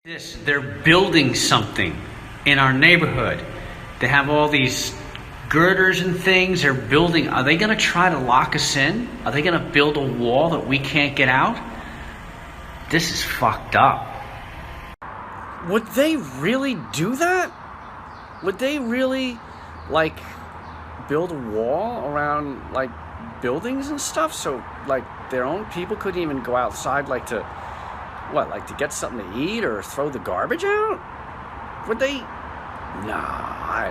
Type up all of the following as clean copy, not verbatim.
They're building something in our neighborhood. They have all these girders and things they're building. Are they going to try to lock us in? Are they going to build a wall that we can't get out? This is fucked up. Would they really do that? Would they really, like, build a wall around, like, buildings and stuff so, like, their own people couldn't even go outside, like, to... What, like to get something to eat or throw the garbage out? Would they? Nah, I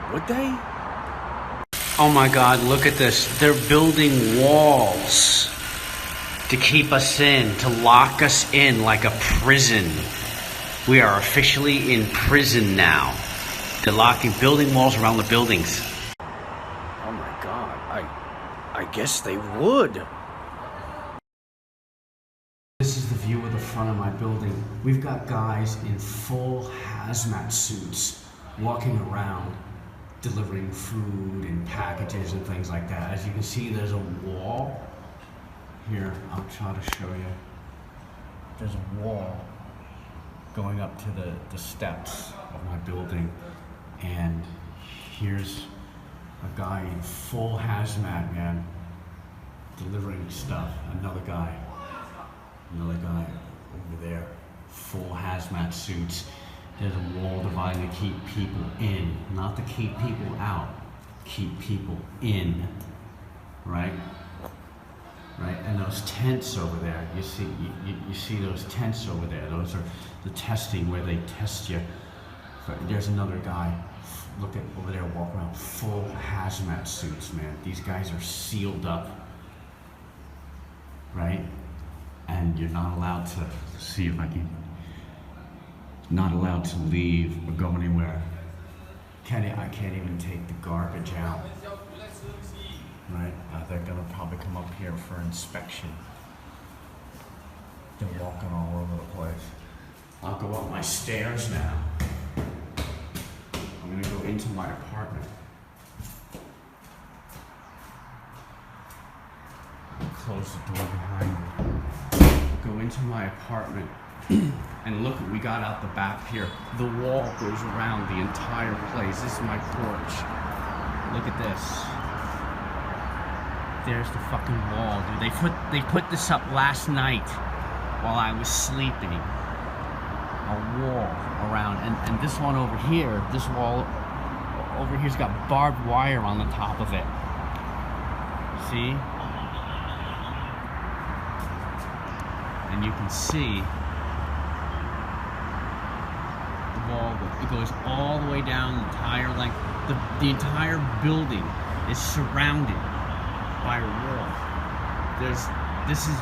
don't. Would they? Oh my God, look at this. They're building walls to keep us in, to lock us in like a prison. We are officially in prison now. They're building walls around the buildings. Oh my God, I guess they would. This is the view of the front of my building. We've got guys in full hazmat suits walking around delivering food and packages and things like that. As you can see, there's a wall. Here, I'll try to show you. There's a wall going up to the steps of my building. And here's a guy in full hazmat, man, delivering stuff. Another guy over there, full hazmat suits. There's a wall dividing to keep people in, not to keep people out, keep people in, right? Right, and those tents over there, you see those tents over there, those are the testing where they test you. There's another guy, look at over there, walk around, full hazmat suits, man. These guys are sealed up, right? And you're not allowed to, see if I can, not allowed to leave or go anywhere. I can't even take the garbage out, right? They're gonna probably come up here for inspection. They're walking all over the place. I'll go up my stairs now. I'm gonna go into my apartment. Close the door behind me. Go into my apartment and look, we got out the back here. The wall goes around the entire place. This is my porch. Look at this. There's the fucking wall, dude. They put this up last night while I was sleeping. A wall around, and this one over here, this wall over here's got barbed wire on the top of it. See? And you can see the wall, it goes all the way down the entire length. The entire building is surrounded by a wall. This is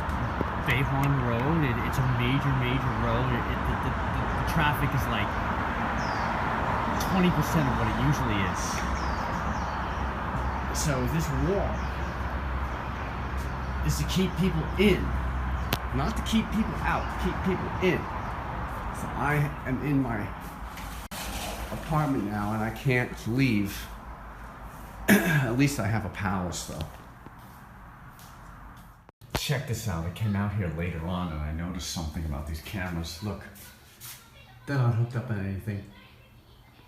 Bayhorn Road. It's a major road. The traffic is like 20% of what it usually is. So this wall is to keep people in. Not to keep people out, keep people in. So I am in my apartment now and I can't leave. At least I have a palace though. Check this out, I came out here later on and I noticed something about these cameras. Look, they're not hooked up on anything.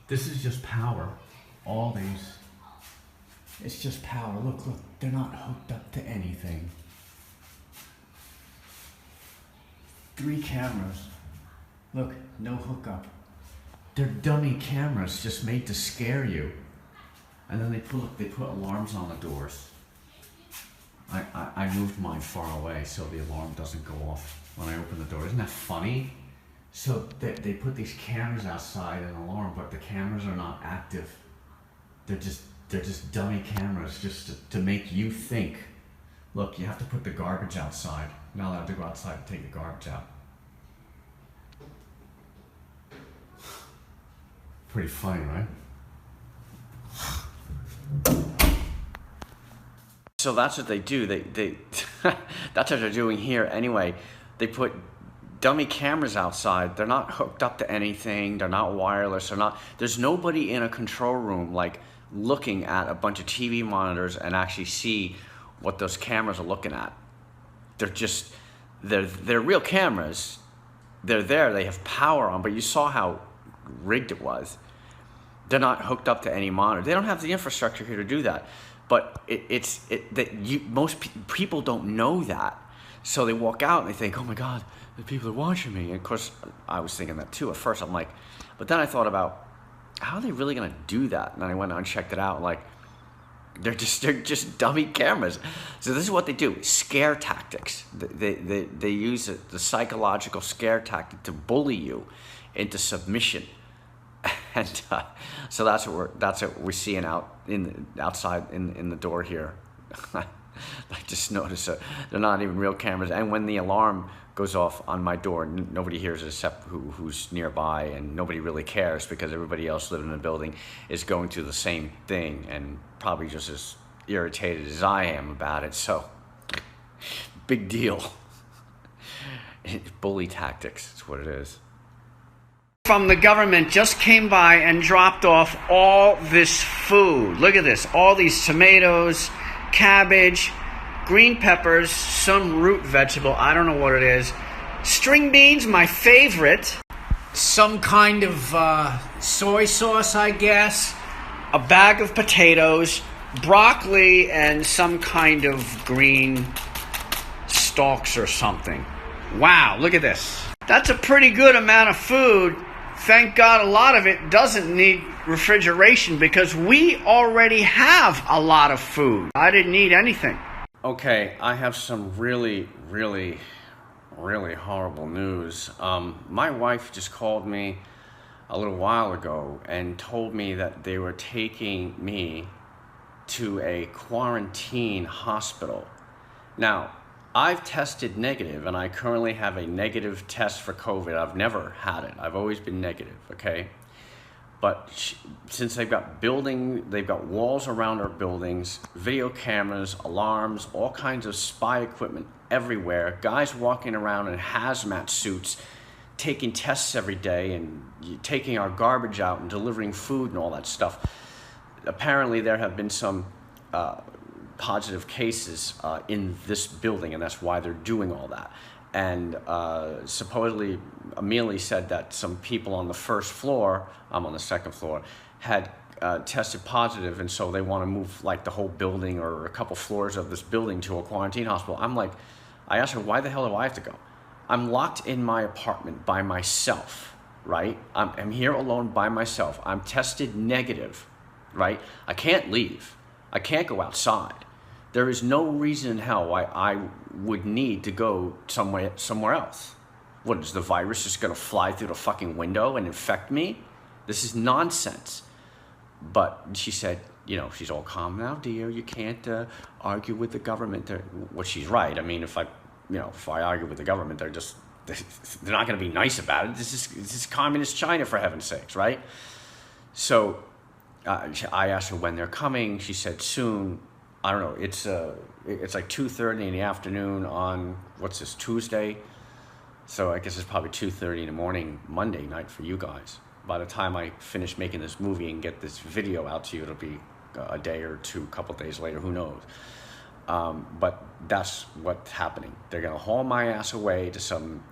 This is just power. All these, it's just power. Look, they're not hooked up to anything. 3 cameras. Look, no hookup. They're dummy cameras just made to scare you. And then they put alarms on the doors. I moved mine far away so the alarm doesn't go off when I open the door. Isn't that funny? So they put these cameras outside and alarm, but the cameras are not active. They're just dummy cameras just to make you think. Look, you have to put the garbage outside. You're not allowed to go outside and take the garbage out. Pretty funny, right? So that's what they do. They that's what they're doing here anyway. They put dummy cameras outside. They're not hooked up to anything. They're not wireless. There's nobody in a control room like looking at a bunch of TV monitors and actually see what those cameras are looking at. They're real cameras, they're there, they have power on, but you saw how rigged it was. They're not hooked up to any monitor. They don't have the infrastructure here to do that. But most people don't know that. So they walk out and they think, oh my God, the people are watching me. And of course, I was thinking that too at first. I'm like, but then I thought about, how are they really gonna do that? And then I went out and checked it out. Like, they're just dummy cameras. So this is what they do: scare tactics. They use the psychological scare tactic to bully you into submission. And so that's what we're seeing outside in the door here. I just noticed they're not even real cameras. And when the alarm goes off on my door, nobody hears it except who's nearby, and nobody really cares because everybody else living in the building is going through the same thing and probably just as irritated as I am about it. So, big deal. Bully tactics is what it is. From the government just came by and dropped off all this food. Look at this. All these tomatoes, cabbage, green peppers, some root vegetable. I don't know what it is. String beans, my favorite. Some kind of soy sauce, I guess. A bag of potatoes, broccoli, and some kind of green stalks or something. Wow, look at this. That's a pretty good amount of food. Thank God a lot of it doesn't need refrigeration because we already have a lot of food. I didn't need anything. Okay, I have some really, really, really horrible news. My wife just called me a little while ago and told me that they were taking me to a quarantine hospital. Now, I've tested negative, and I currently have a negative test for COVID. I've never had it. I've always been negative, okay? But since they've got walls around our buildings, video cameras, alarms, all kinds of spy equipment everywhere, guys walking around in hazmat suits, taking tests every day and taking our garbage out and delivering food and all that stuff. Apparently there have been some positive cases in this building, and that's why they're doing all that. And supposedly Amelie said that some people on the first floor, I'm on the second floor, had tested positive, and so they want to move like the whole building or a couple floors of this building to a quarantine hospital. I'm like, I asked her, why the hell do I have to go? I'm locked in my apartment by myself, right? I'm here alone by myself. I'm tested negative, right? I can't leave. I can't go outside. There is no reason in hell why I would need to go somewhere else. What, is the virus just gonna fly through the fucking window and infect me? This is nonsense. But she said, you know, she's all calm now, dear. You can't argue with the government. Well, she's right. I mean, if I argue with the government, they're not gonna be nice about it. This is communist China, for heaven's sakes, right? So I asked her when they're coming. She said soon. I don't know. It's like 2:30 in the afternoon on, what's this, Tuesday? So I guess it's probably 2:30 in the morning Monday night for you guys. By the time I finish making this movie and get this video out to you, it'll be a day or two, a couple days later, who knows. But that's what's happening. They're gonna haul my ass away to some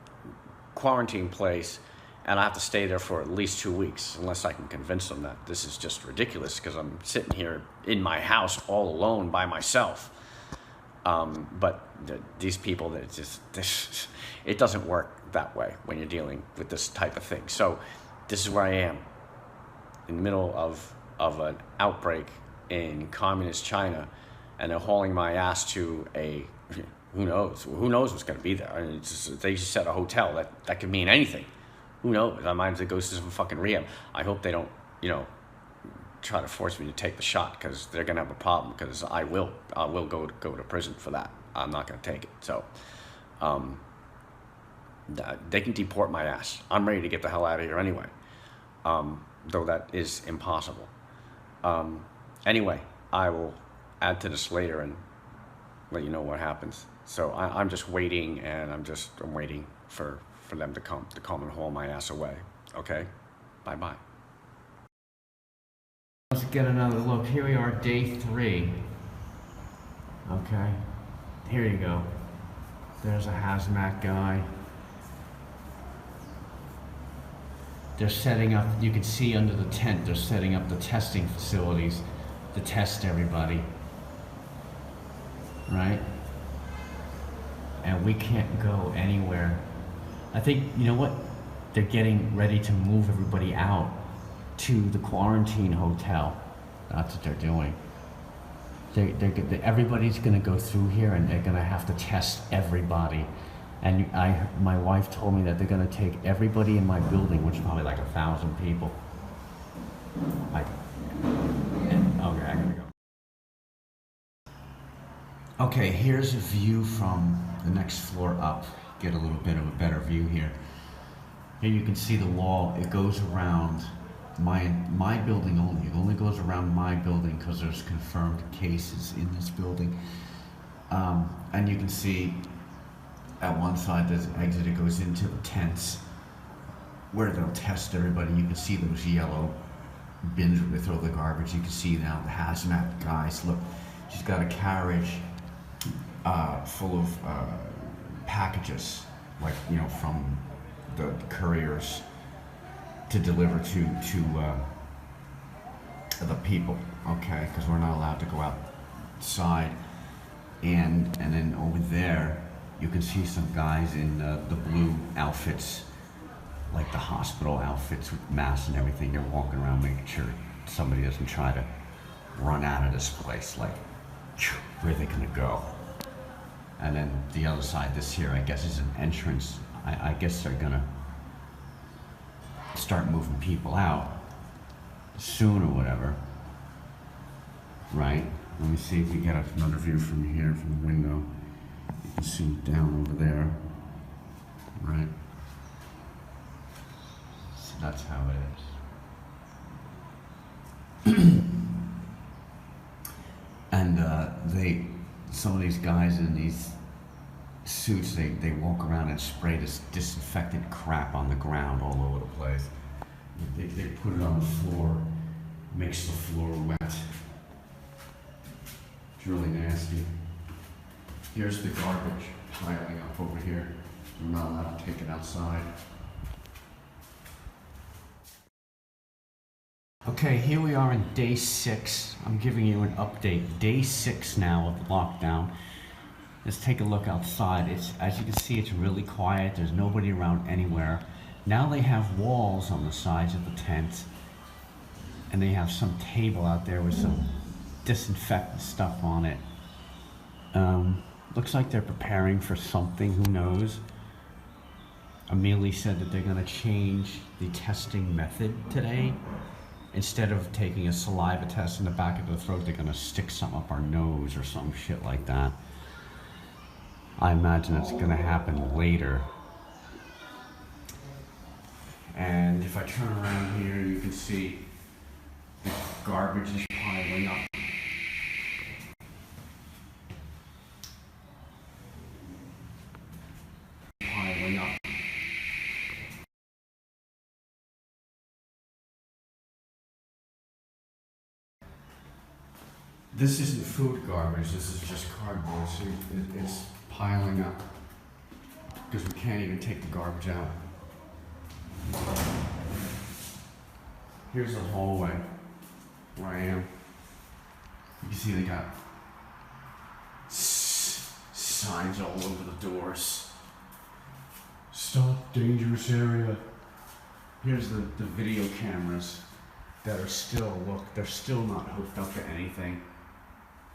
quarantine place, and I have to stay there for at least 2 weeks, unless I can convince them that this is just ridiculous because I'm sitting here in my house all alone by myself. But these people, it doesn't work that way when you're dealing with this type of thing. So this is where I am, in the middle of an outbreak in communist China, and they're hauling my ass to a, who knows what's going to be there. I mean, they just said a hotel. That could mean anything. Who knows? I might have to go to some fucking rehab. I hope they don't, try to force me to take the shot, because they're gonna have a problem. Because I will go to prison for that. I'm not gonna take it. So, they can deport my ass. I'm ready to get the hell out of here anyway. Though that is impossible. Anyway, I will add to this later and let you know what happens. So I'm just waiting, and I'm waiting for them to come and haul my ass away. Okay? Bye-bye. Let's get another look. Here we are, day 3. Okay. Here you go. There's a hazmat guy. They're setting up, you can see under the tent, they're setting up the testing facilities to test everybody. Right? And we can't go anywhere. I think, you know what? They're getting ready to move everybody out to the quarantine hotel. That's what they're doing. Everybody's gonna go through here and they're gonna have to test everybody. And my wife told me that they're gonna take everybody in my building, which is probably like 1,000 people. Okay, I gotta go. Okay, here's a view from the next floor up. Get a little bit of a better view here. Here you can see the wall. It goes around my building only. It only goes around my building because there's confirmed cases in this building. And you can see at one side there's an exit. It goes into the tents where they'll test everybody. You can see those yellow bins where they throw the garbage. You can see now the hazmat guys. Look, she's got a carriage full of packages, like, you know, from the couriers to deliver to the people, okay? Because we're not allowed to go outside. And then over there, you can see some guys in the blue outfits, like the hospital outfits with masks and everything. They're walking around making sure somebody doesn't try to run out of this place. Like, where are they gonna go? And then the other side, this here, I guess, is an entrance. I guess they're gonna start moving people out soon or whatever, right? Let me see if we get another view from here, from the window. You can see down over there, right? So that's how it is. And some of these guys in these suits, they walk around and spray this disinfectant crap on the ground all over the place. They put it on the floor, makes the floor wet. It's really nasty. Here's the garbage piling up over here. I'm not allowed to take it outside. Okay, here we are in day 6. I'm giving you an update. Day 6 now of the lockdown. Let's take a look outside. As you can see, it's really quiet. There's nobody around anywhere. Now they have walls on the sides of the tent, and they have some table out there with some disinfectant stuff on it. Looks like they're preparing for something, who knows. Amelie said that they're gonna change the testing method today. Instead of taking a saliva test in the back of the throat, they're gonna stick something up our nose or some shit like that. I imagine it's gonna happen later. And if I turn around here, you can see the garbage is piling up. This isn't food garbage, this is just cardboard, so it's piling up because we can't even take the garbage out. Here's the hallway where I am. You can see they got signs all over the doors. Stop, dangerous area. Here's the video cameras that are still, look, they're still not hooked up to anything.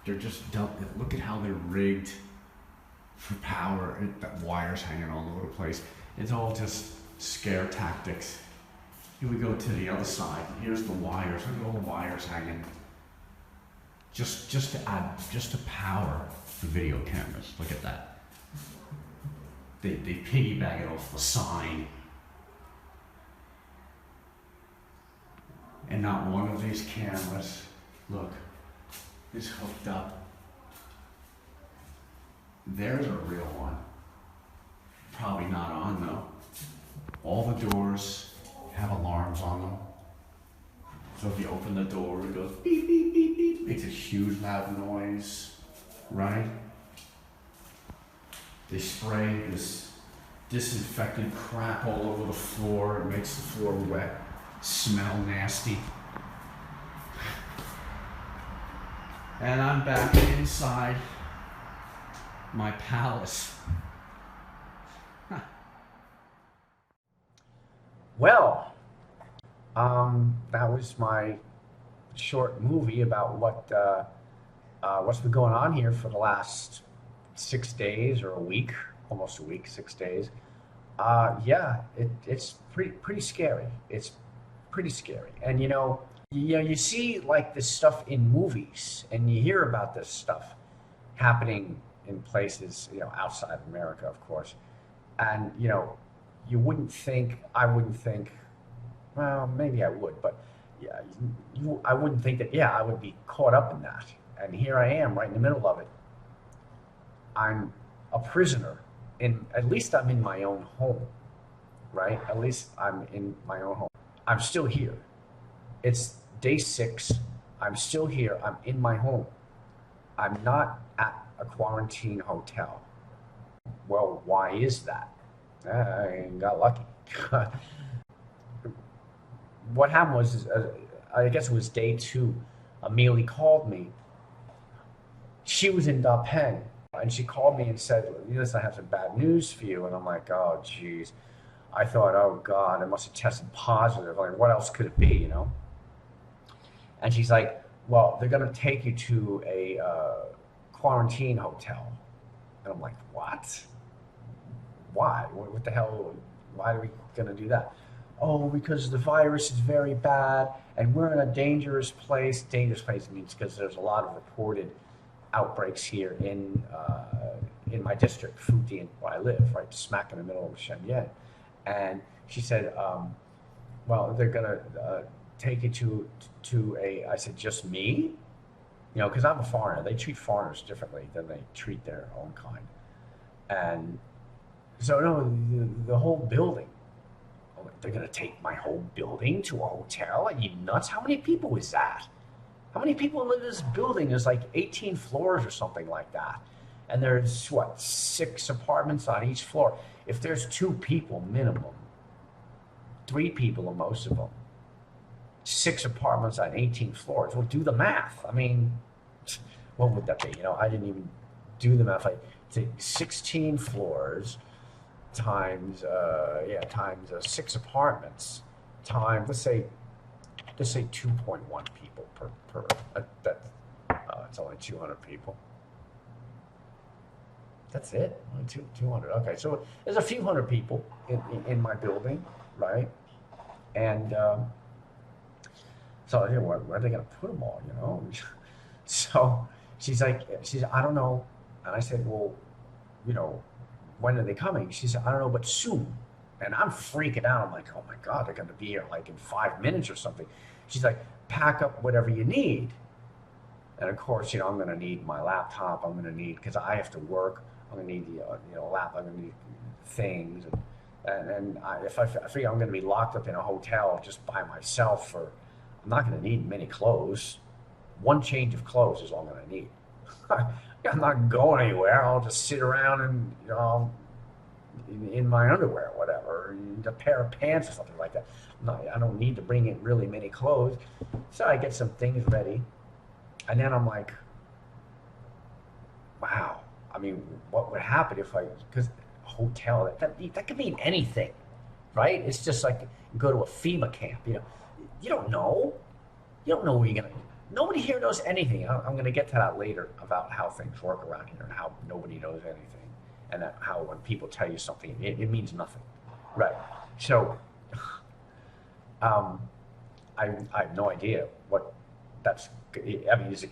They're just dumped. Look at how they're rigged for power. That wires hanging all over the place. It's all just scare tactics. Here we go to the other side. Here's the wires. Look at all the wires hanging. Just to power the video cameras. Look at that. They piggyback it off the sign. And not one of these cameras, look, is hooked up. There's a real one. Probably not on though. All the doors have alarms on them. So if you open the door, it goes beep, beep, beep, beep. Makes a huge loud noise, right? They spray this disinfectant crap all over the floor. It makes the floor wet, smell nasty. And I'm back inside my palace. Well, that was my short movie about what's been going on here for the last 6 days or a week, almost a week, 6 days. Yeah, it's pretty scary. It's pretty scary, and you see like this stuff in movies, and you hear about this stuff happening in places outside of America, of course, and you wouldn't think, I wouldn't think, well, maybe I would, but yeah, I wouldn't think that, yeah, I would be caught up in that. And here I am right in the middle of it. I'm a prisoner, at least I'm in my own home, right? At least I'm in my own home. I'm still here. It's day 6. I'm still here. I'm in my home. I'm not at a quarantine hotel. Well, why is that? I got lucky. What happened was, I guess it was day 2, Amelie called me. She was in Da Peng, and she called me and said, listen, I have some bad news for you. And I'm like, oh, geez. I thought, oh, God, I must have tested positive. Like, what else could it be, And she's like, well, they're going to take you to a quarantine hotel. And I'm like, what? Why? What the hell? Why are we going to do that? Oh, because the virus is very bad and we're in a dangerous place. Dangerous place means because there's a lot of reported outbreaks here in my district, Fujian, where I live, right smack in the middle of Shenyang. And she said, well, they're going to take you to a, I said, just me? Because I'm a foreigner. They treat foreigners differently than they treat their own kind. And so, no, the whole building. Oh, they're going to take my whole building to a hotel? Are you nuts? How many people is that? How many people live in this building? There's like 18 floors or something like that. And there's, 6 apartments on each floor. If there's 2 people minimum, 3 people are most of them, 6 apartments on 18 floors. Well, do the math. I mean, what would that be? I didn't even do the math. I take 16 floors times 6 apartments times, let's say 2.1 people per it's only 200 people. That's it. Only 200. Okay, so there's a few hundred people in my building, right? And so where are they going to put them all? So she's like, I don't know. And I said, well, when are they coming? She said, I don't know, but soon. And I'm freaking out. I'm like, oh my God, they're going to be here like in 5 minutes or something. She's like, pack up whatever you need. And of course, I'm going to need my laptop. I'm going to need, because I have to work, I'm going to need the laptop. I'm going to need things. And if I figure I'm going to be locked up in a hotel just by myself, I'm not going to need many clothes. 1 change of clothes is all I'm going to need. I'm not going anywhere. I'll just sit around and, in my underwear or whatever, a pair of pants or something like that. I don't need to bring in really many clothes. So I get some things ready. And then I'm like, wow. I mean, what would happen because hotel, that could mean anything, right? It's just like you go to a FEMA camp, you don't know. You don't know where you're going to, nobody here knows anything. I'm going to get to that later about how things work around here and how nobody knows anything. And how when people tell you something, it means nothing. Right. So I have no idea what that's, I mean, is it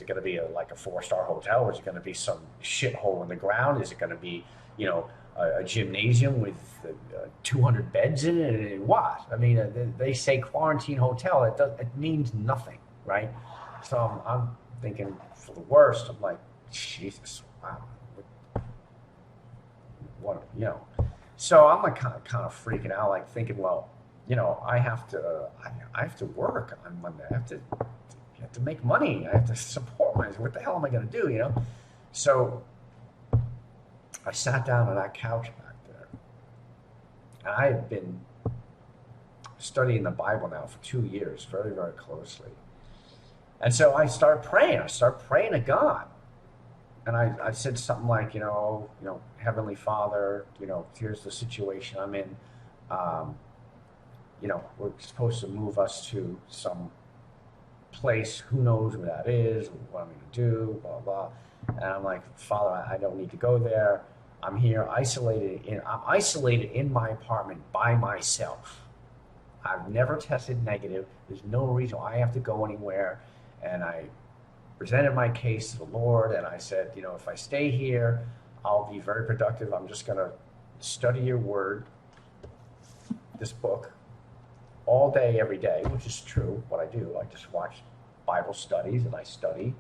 going to be like a 4-star hotel? Or is it going to be some shithole in the ground? Is it going to be, a gymnasium with 200 beds in it? What? I mean, they say quarantine hotel. It means nothing, right? So I'm thinking for the worst. I'm like, Jesus, wow. What, So I'm like kind of freaking out, like thinking, well, I have to work on Monday. I have to make money. I have to support myself. What the hell am I going to do? So I sat down on that couch back there And I have been studying the Bible now for 2 years, very, very closely. And so I started praying. I started praying to God. And I said something like, Heavenly Father, here's the situation I'm in. We're supposed to move us to some place. Who knows where that is? What I'm going to do? Blah, blah. And I'm like, Father, I don't need to go there. I'm here isolated. I'm isolated in my apartment by myself. I've never tested negative. There's no reason I have to go anywhere. And I presented my case to the Lord, and I said, if I stay here, I'll be very productive. I'm just going to study your word, this book, all day, every day, which is true, what I do. I just watch Bible studies, and I study.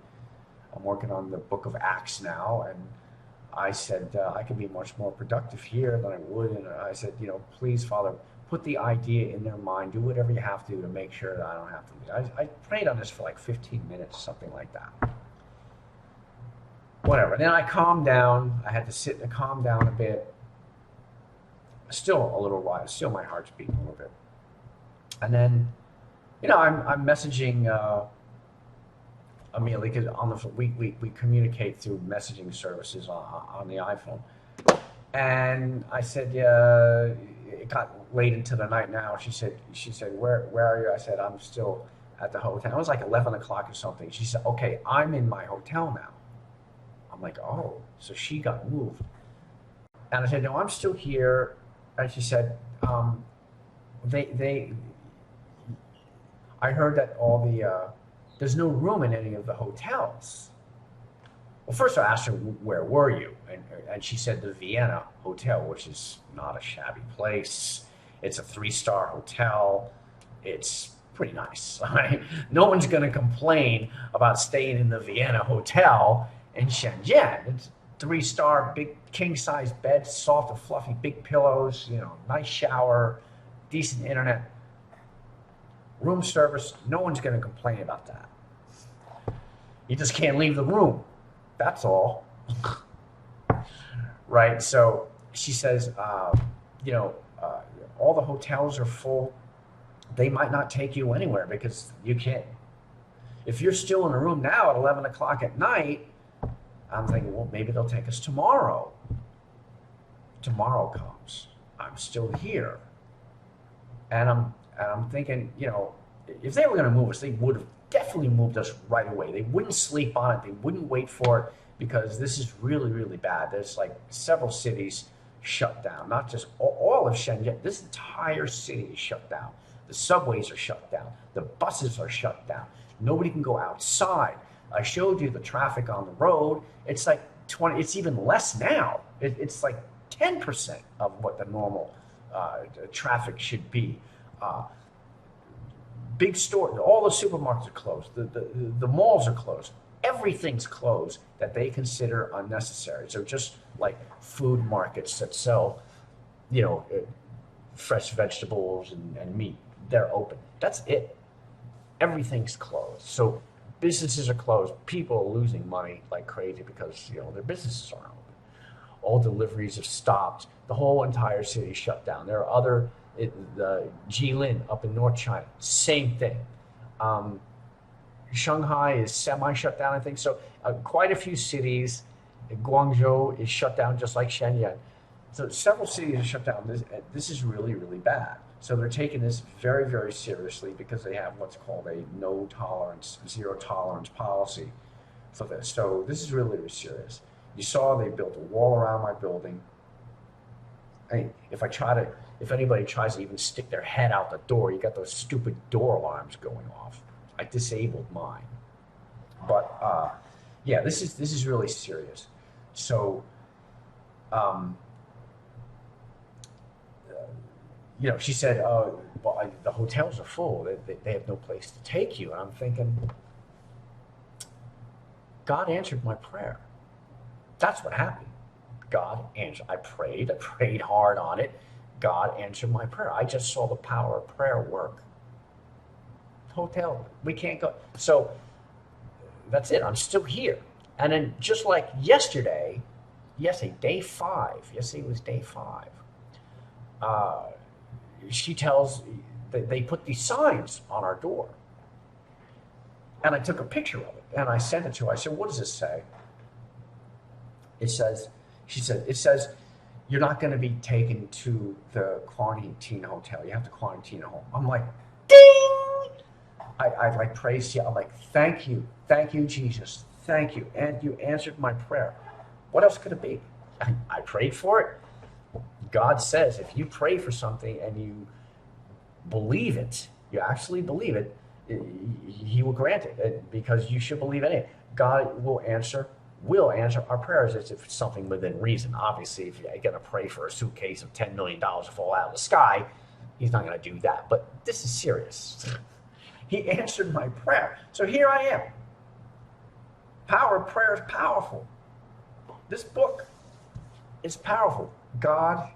I'm working on the book of Acts now, and I said, I could be much more productive here than I would. And I said, please, Father, put the idea in their mind, do whatever you have to make sure that I don't have to leave. I prayed on this for like 15 minutes, something like that. Whatever. Then I calmed down. I had to sit and calm down a bit. Still a little while. Still my heart's beating a little bit. And then, I'm messaging Amelia, because we communicate through messaging services on the iPhone. And I said, it got late into the night now. She said, where are you? I said, I'm still at the hotel. It was like 11 o'clock or something. She said, okay, I'm in my hotel now. I'm like, oh, so she got moved. And I said, no, I'm still here. And she said, I heard that there's no room in any of the hotels. Well, first I asked her, where were you? And she said the Vienna Hotel, which is not a shabby place. It's a 3-star hotel. It's pretty nice. Right? No one's going to complain about staying in the Vienna Hotel in Shenzhen. It's 3-star, big king-size bed, soft and fluffy, big pillows, nice shower, decent internet, room service. No one's going to complain about that. You just can't leave the room. That's all. Right? So she says, all the hotels are full. They might not take you anywhere because you can't. If you're still in a room now at 11 o'clock at night, I'm thinking, well, maybe they'll take us tomorrow. Tomorrow comes. I'm still here. And I'm thinking, if they were going to move us, they would have definitely moved us right away. They wouldn't sleep on it. They wouldn't wait for it, because this is really, really bad. There's like several cities shut down, not just all of Shenzhen. This entire city is shut down. The subways are shut down. The buses are shut down. Nobody can go outside. I showed you the traffic on the road. It's like 20, it's even less now. It's like 10% of what the normal traffic should be. Big stores, all the supermarkets are closed. The malls are closed. Everything's closed that they consider unnecessary. So just like food markets that sell, fresh vegetables and meat, they're open. That's it. Everything's closed. So businesses are closed. People are losing money like crazy because their businesses aren't open. All deliveries have stopped. The whole entire city is shut down. There are other, the Jilin up in North China, same thing. Shanghai is semi-shut down, I think. So quite a few cities. Guangzhou is shut down just like Shenzhen. So several cities are shut down. This is really, really bad. So they're taking this very, very seriously because they have what's called a no tolerance, zero tolerance policy for this. So this is really, really serious. You saw they built a wall around my building. If anybody tries to even stick their head out the door, you got those stupid door alarms going off. I disabled mine. But yeah, this is really serious. So, she said, well, the hotels are full. They have no place to take you. And I'm thinking, God answered my prayer. That's what happened. God answered. I prayed hard on it. God answered my prayer. I just saw the power of prayer work. Hotel, we can't go. So that's it. I'm still here. And then just like yesterday, day 5. Yesterday was day 5. she tells, they put these signs on our door. And I took a picture of it and I sent it to her. I said, what does this say? It says, she said, it says, you're not going to be taken to the quarantine hotel. You have to quarantine at home. I'm like, ding! I like praised you. I'm like, thank you, Jesus, thank you. And you answered my prayer. What else could it be? I prayed for it. God says if you pray for something and you believe it, you actually believe it, he will grant it, because you should believe in it. God will answer our prayers if it's something within reason. Obviously, if you're going to pray for a suitcase of $10 million to fall out of the sky, he's not going to do that. But this is serious. He answered my prayer. So here I am. Power of prayer is powerful. This book is powerful. God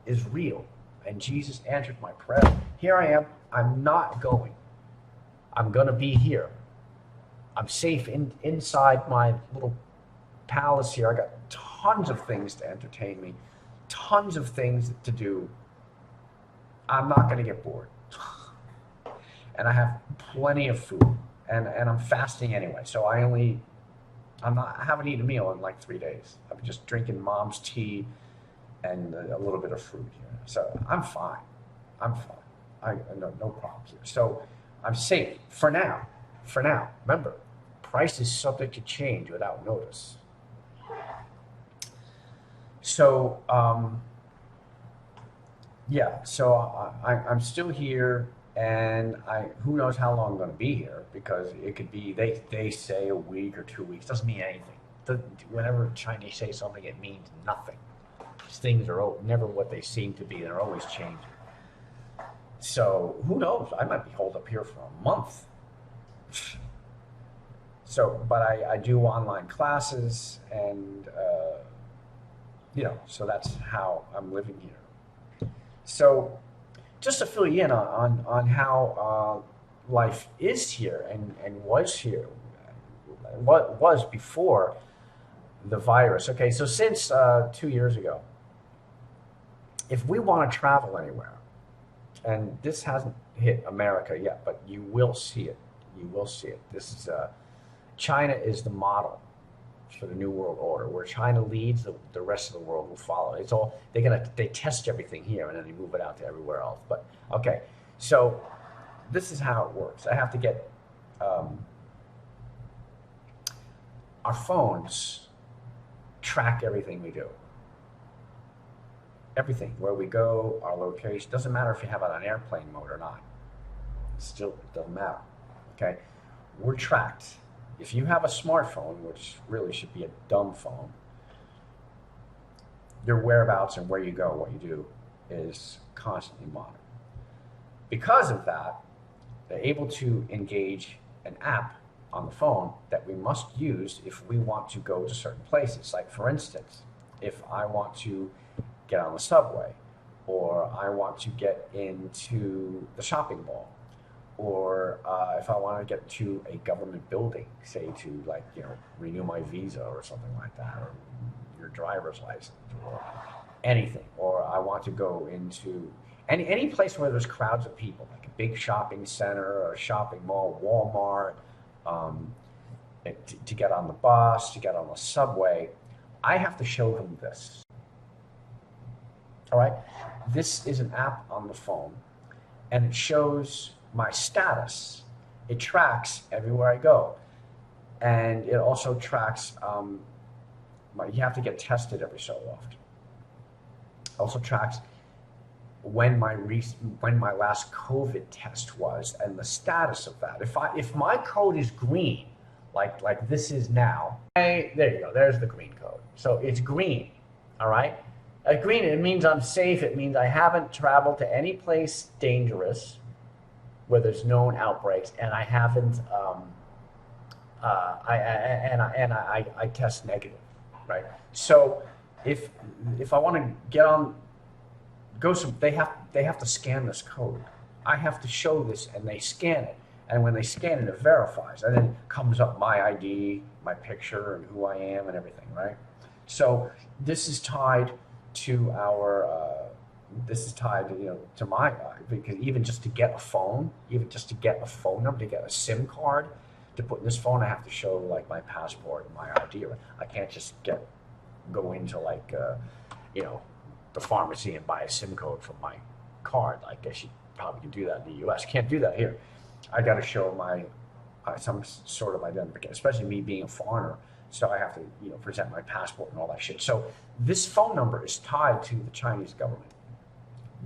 is real. And Jesus answered my prayer. Here I am. I'm not going. I'm going to be here. I'm safe inside my little palace here. I got tons of things to entertain me, tons of things to do. I'm not going to get bored. And I have plenty of food. And I'm fasting anyway. So I haven't eaten a meal in like 3 days. I'm just drinking mom's tea and a little bit of fruit here. So I'm fine. No problems here. So I'm safe for now. Remember, price is subject to change without notice. So, I'm still here, and who knows how long I'm going to be here, because it could be, they say a week or 2 weeks, doesn't mean anything. Whenever Chinese say something, it means nothing. Things are never what they seem to be. They're always changing. So who knows? I might be holed up here for a month. So, but I do online classes, and so that's how I'm living here. So, just to fill you in on how life is here and was here, what was before the virus. Okay, so since 2 years ago, if we want to travel anywhere, and this hasn't hit America yet, but you will see it. You will see it. This is China is the model for the New World Order. Where China leads, the rest of the world will follow. It's all they test everything here and then they move it out to everywhere else. But okay, so this is how it works. I have to get our phones track everything we do. Everything, where we go, our location. Doesn't matter if you have it on airplane mode or not. Still, it doesn't matter. Okay, we're tracked. If you have a smartphone, which really should be a dumb phone, your whereabouts and where you go, what you do, is constantly monitored. Because of that, they're able to engage an app on the phone that we must use if we want to go to certain places. Like, for instance, if I want to get on the subway, or I want to get into the shopping mall, or if I want to get to a government building, say to renew my visa or something like that, or your driver's license, or anything, or I want to go into any place where there's crowds of people, like a big shopping center or a shopping mall, Walmart, to get on the bus, to get on the subway, I have to show them this. All right, this is an app on the phone, and it shows my status. It tracks everywhere I go, and it also tracks. You have to get tested every so often. Also tracks when my last COVID test was and the status of that. If my code is green, like this is now, there you go. There's the green code. So it's green. All right. Green, it means I'm safe. It means I haven't traveled to any place dangerous where there's known outbreaks, and I haven't. I test negative, right? So if I want to they have to scan this code. I have to show this, and they scan it. And when they scan it, it verifies, and then it comes up my ID, my picture, and who I am, and everything, right? So this is tied to our this is tied to, to my, because even just to get a phone, even just to get a phone number, to get a SIM card, to put in this phone, I have to show like my passport and my ID. I can't just go into like, the pharmacy and buy a SIM code from my card. I guess you probably can do that in the U.S. Can't do that here. I got to show my some sort of identification, especially me being a foreigner. So I have to, present my passport and all that shit. So this phone number is tied to the Chinese government.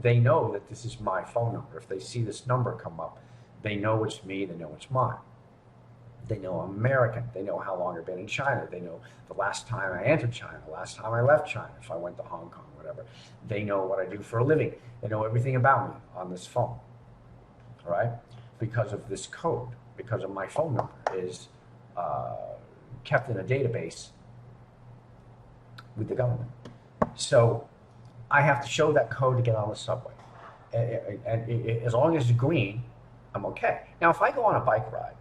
They know that this is my phone number. If they see this number come up, they know it's me. They know it's mine. They know I'm American. They know how long I've been in China. They know the last time I entered China, the last time I left China, if I went to Hong Kong, whatever. They know what I do for a living. They know everything about me on this phone, all right? Because of this code, because of my phone number is kept in a database with the government. So I have to show that code to get on the subway. And as long as it's green, I'm okay. Now, if I go on a bike ride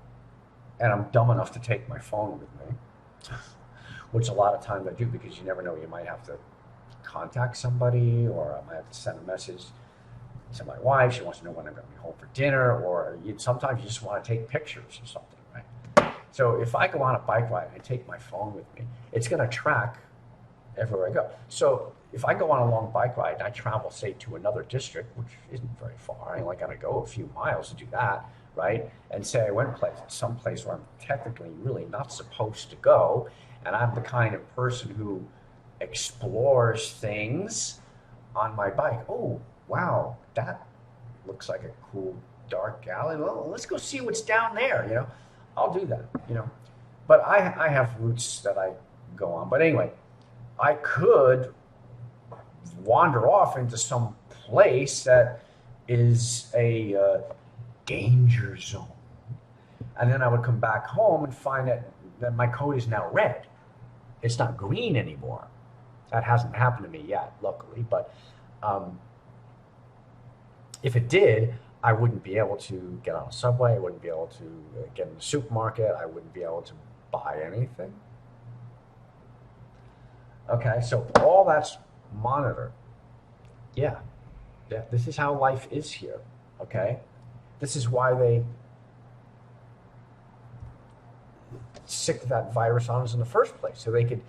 and I'm dumb enough to take my phone with me, which a lot of times I do because you never know, you might have to contact somebody, or I might have to send a message to my wife. She wants to know when I'm going to be home for dinner, or sometimes you just want to take pictures or something, right? So if I go on a bike ride and I take my phone with me, it's going to track everywhere I go. So if I go on a long bike ride and I travel, say, to another district, which isn't very far, I only got to go a few miles to do that, right? And say I went someplace where I'm technically really not supposed to go, and I'm the kind of person who explores things on my bike. Oh, wow, that looks like a cool dark alley. Well, let's go see what's down there, I'll do that, But I have routes that I go on. But anyway, I could wander off into some place that is a danger zone. And then I would come back home and find that my code is now red. It's not green anymore. That hasn't happened to me yet, luckily. But if it did, I wouldn't be able to get on a subway. I wouldn't be able to get in the supermarket. I wouldn't be able to buy anything. Okay, so all that's monitored. Yeah, this is how life is here, okay? This is why they sicked that virus on us in the first place, so they could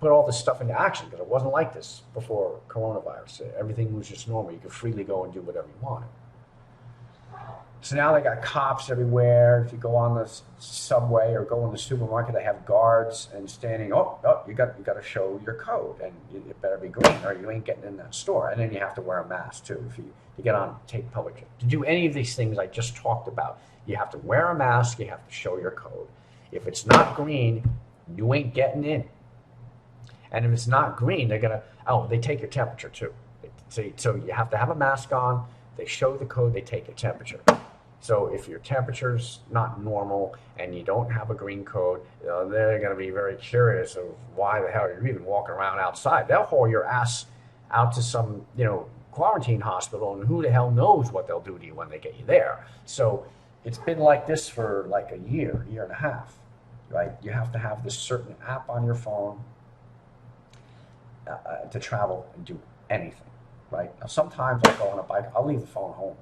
put all this stuff into action, because it wasn't like this before coronavirus. Everything was just normal. You could freely go and do whatever you wanted. So now they got cops everywhere. If you go on the subway or go in the supermarket, they have guards and standing. Oh, you got to show your code, and it better be green, or you ain't getting in that store. And then you have to wear a mask too if you get on take public. To do any of these things I just talked about, you have to wear a mask. You have to show your code. If it's not green, you ain't getting in. And if it's not green, they take your temperature too. So you have to have a mask on. They show the code. They take your temperature. So if your temperature's not normal and you don't have a green code, they're going to be very curious of why the hell you're even walking around outside. They'll haul your ass out to some, quarantine hospital, and who the hell knows what they'll do to you when they get you there. So it's been like this for like a year and a half, right? You have to have this certain app on your phone to travel and do anything, right? Now, sometimes I'll go on a bike. I'll leave the phone home.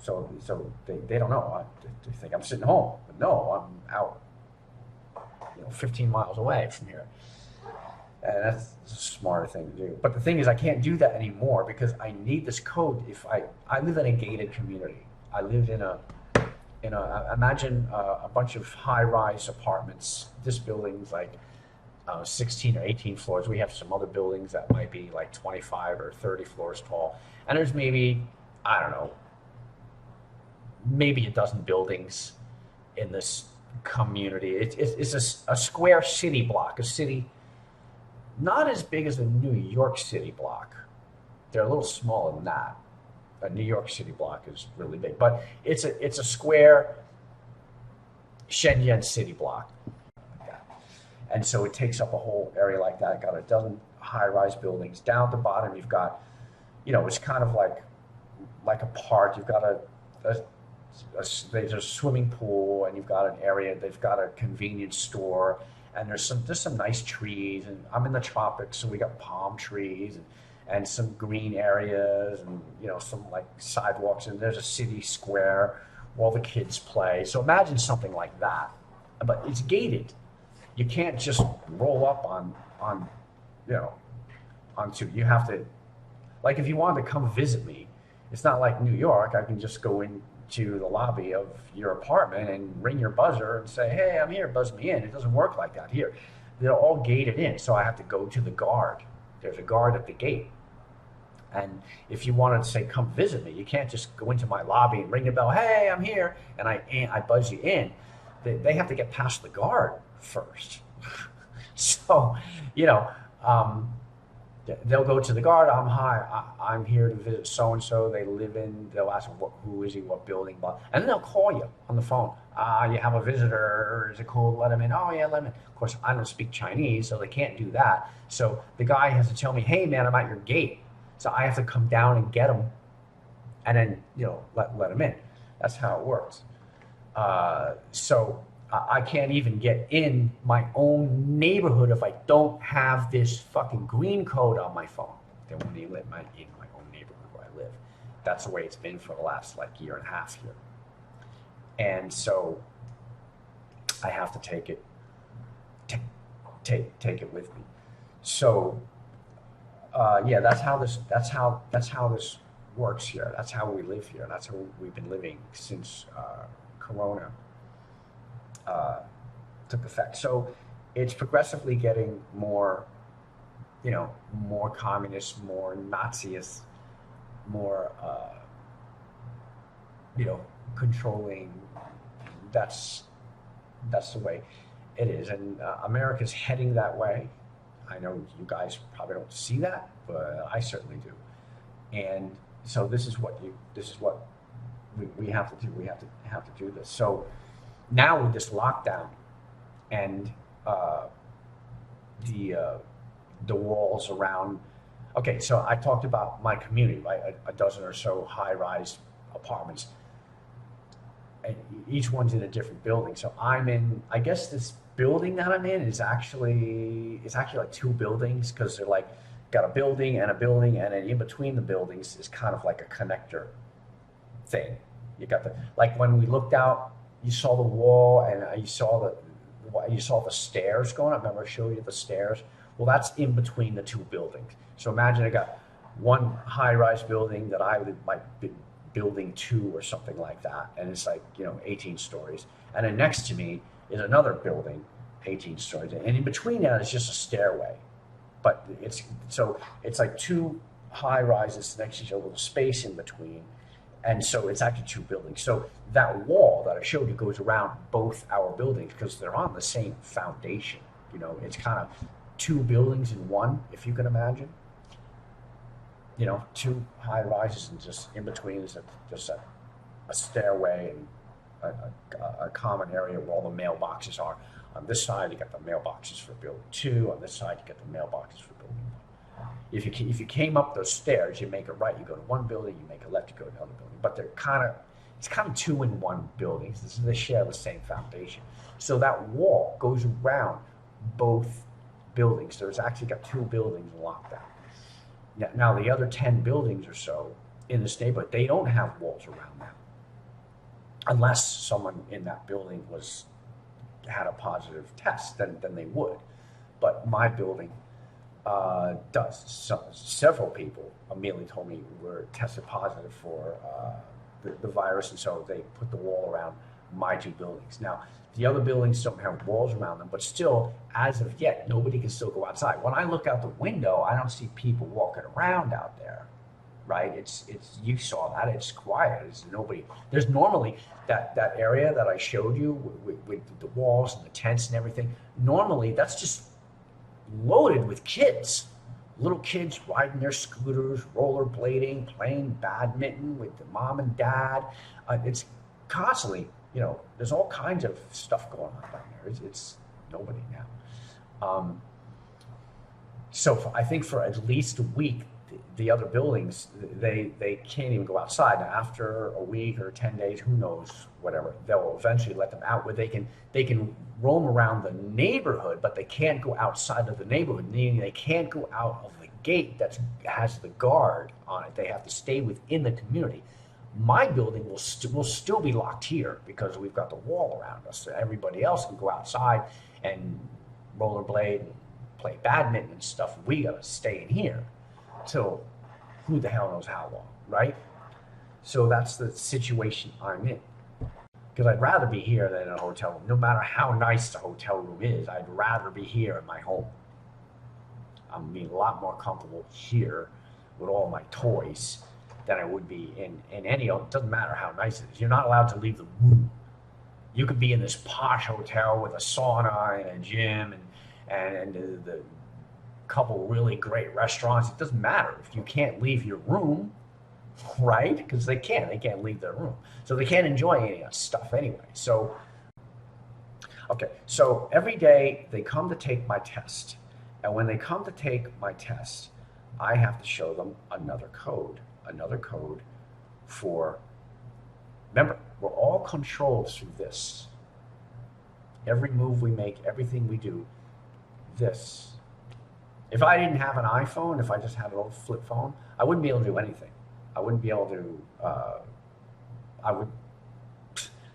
So they don't know. They think I'm sitting home. But no, I'm out, 15 miles away from here. And that's a smarter thing to do. But the thing is, I can't do that anymore because I need this code. If I live in a gated community. I live in imagine a bunch of high-rise apartments. This building's like 16 or 18 floors. We have some other buildings that might be like 25 or 30 floors tall. And there's maybe, I don't know, maybe a dozen buildings in this community. It's a square city block, a city not as big as a New York City block. They're a little smaller than that. A New York City block is really big, but it's a square Shenzhen city block. And so it takes up a whole area like that. Got a dozen high-rise buildings. Down at the bottom, you've got, it's kind of like a park. You've got there's a swimming pool, and you've got an area. They've got a convenience store, and there's some nice trees. And I'm in the tropics, so we got palm trees, and some green areas, and some like sidewalks, and there's a city square where all the kids play. So imagine something like that, but it's gated. You can't just roll up on you know onto. You have to, like, if you wanted to come visit me, it's not like New York. I can just go into the lobby of your apartment and ring your buzzer and say, "Hey, I'm here. Buzz me in." It doesn't work like that here. They're all gated in, so I have to go to the guard. There's a guard at the gate. And if you wanted to say, "Come visit me," you can't just go into my lobby and ring the bell, "Hey, I'm here," and I buzz you in. They have to get past the guard first. So, they'll go to the guard. I'm here to visit so and so. They live in. They'll ask, who is he? What building? Blah. And then they'll call you on the phone. You have a visitor. Is it cool to let him in? Oh yeah, let him in. Of course, I don't speak Chinese, so they can't do that. So the guy has to tell me, "Hey man, I'm at your gate." So I have to come down and get him, and then let him in. That's how it works. So I can't even get in my own neighborhood if I don't have this fucking green code on my phone. They won't even let me in my own neighborhood where I live. That's the way it's been for the last year and a half here. And so I have to take it with me. So that's how this works here. That's how we live here. That's how we've been living since Corona took effect. So it's progressively getting more, more communist, more Naziist, more, controlling. That's the way it is, and America's heading that way. I know you guys probably don't see that, but I certainly do. And so this is what we have to do. We have to do this. So now with this lockdown and the walls around. Okay, so I talked about my community, right? A dozen or so high-rise apartments. And each one's in a different building. So I'm in, I guess this building that I'm in is actually like two buildings, because they're like got a building, and then in between the buildings is kind of like a connector thing. You got when we looked out, you saw the wall, and you saw the stairs going up. Remember I showed you the stairs? Well, that's in between the two buildings. So imagine I got one high-rise building that I might be building 2 or something like that, and it's 18 stories. And then next to me is another building, 18 stories, and in between that is just a stairway. But it's like two high rises next to each other with a space in between, and so it's actually two buildings. So that wall that I showed you goes around both our buildings because they're on the same foundation. It's kind of two buildings in one, if you can imagine. Two high rises, and just in between is just a stairway and a common area where all the mailboxes are. On this side, you got the mailboxes for building 2. On this side, you got the mailboxes for building 1. If you came up those stairs, you make a right, you go to one building. You make a left, you go to another building. But it's kind of 2 in 1 buildings. They share the same foundation. So that wall goes around both buildings. There's actually got 2 buildings locked down. Now the other 10 buildings or so in this neighborhood, they don't have walls around them, unless someone in that building had a positive test, then they would. But my building does. So several people immediately told me were tested positive for the virus, and so they put the wall around my 2 buildings. Now, the other buildings don't have walls around them, but still, as of yet, nobody can still go outside. When I look out the window, I don't see people walking around out there, right? It's you saw that. It's quiet. There's nobody. There's normally that area that I showed you with the walls and the tents and everything. Normally, that's just loaded with kids. Little kids riding their scooters, rollerblading, playing badminton with the mom and dad. It's constantly, there's all kinds of stuff going on down there. It's nobody now. So I think for at least a week, the other buildings, they can't even go outside. Now, after a week or 10 days, who knows, whatever, they'll eventually let them out where they can roam around the neighborhood, but they can't go outside of the neighborhood, meaning they can't go out of the gate that has the guard on it. They have to stay within the community. My building will still be locked here because we've got the wall around us. So everybody else can go outside and rollerblade and play badminton and stuff. We gotta stay in here till who the hell knows how long, right? So that's the situation I'm in. Because I'd rather be here than in a hotel room. No matter how nice the hotel room is, I'd rather be here in my home. I'm being a lot more comfortable here with all my toys than I would be in any other. It doesn't matter how nice it is. You're not allowed to leave the room. You could be in this posh hotel with a sauna and a gym and the couple really great restaurants. It doesn't matter if you can't leave your room, right? Because they can't leave their room. So they can't enjoy any of that stuff anyway. So, okay, so every day they come to take my test. And when they come to take my test, I have to show them another code for, remember, we're all controlled through this. Every move we make, everything we do, this. If I didn't have an iPhone, if I just had an old flip phone, I wouldn't be able to do anything. I wouldn't be able to,